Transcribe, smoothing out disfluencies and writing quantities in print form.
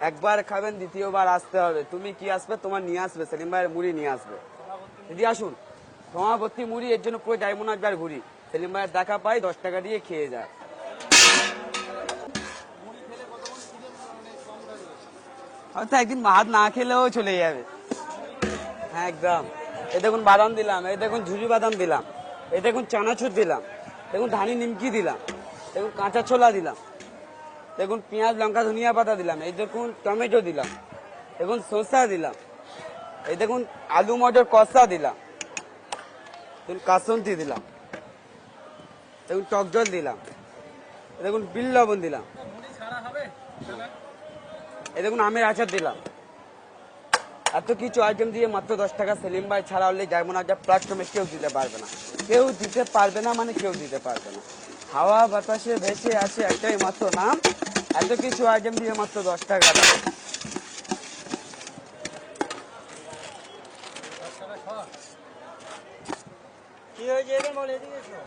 একবার খাবেন, দ্বিতীয়বার আসতে হবে। তুমি কি আসবে, তোমার নিয়ে আসবে, সেলিম ভাইয়ের মুড়ি নিয়ে আসবে। দিদি আসুন, সমাবর্তী মুড়ি, এর জন্য পুরো ডায়মন্ড হারবার ঘুরি। সেলিম ভাইয়ের দেখা পাই, 10 টাকা দিয়ে খেয়ে যায়। হয়তো একদিন ভাত না খেলেও চলে যাবে। হ্যাঁ একদম। এই দেখুন বাদাম দিলাম, এই দেখুন ঝুরি বাদাম দিলাম, এই দেখুন চানাচুর দিলাম, দেখুন ধানি নিমকি দিলাম, দেখুন কাঁচা ছোলা দিলাম, দেখুন পেঁয়াজ লঙ্কা ধনিয়া পাতা দিলাম, এই দেখুন টমেটো দিলাম, দেখুন শসা দিলাম, এই দেখুন আলু মটর কষা দিলাম, দেখুন কাসন্তি দিলাম, দেখুন টক জল দিলাম, দেখুন বিল লবণ দিলাম, এই দেখুন আমের আচার দিলাম। এত কিছু আইটেম দিয়ে মাত্র 10 টাকা। সেলিম ভাই ছাড়া হলে ডায়মন্ড হারবার প্ল্যাটফর্মে কেউ দিতে পারবে না, কেউ দিতে পারবে না, মানে কেউ দিতে পারবে না। হাওয়া বাতাসে ভেসে আছে একটাই মাত্র নাম, এত কিছু আইটেম দিয়ে মাত্র 10 টাকা। কি হয়েছে এবার বলে দিয়েছো?